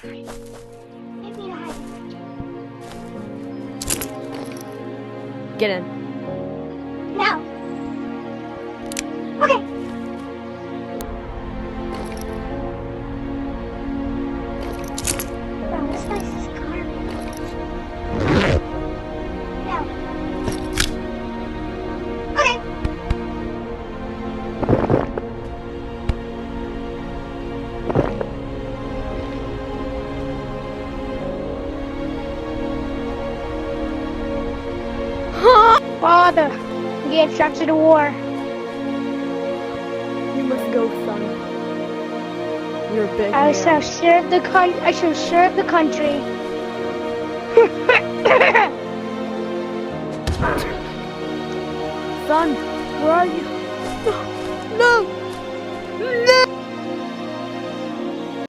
Get me to hide. Get in. No. Okay. Bro, this place is garbage. No. Okay. Father, get instructed to war. You must go, son. You're a big I man. shall serve the I shall serve the country. Son, where are you? No! No! No!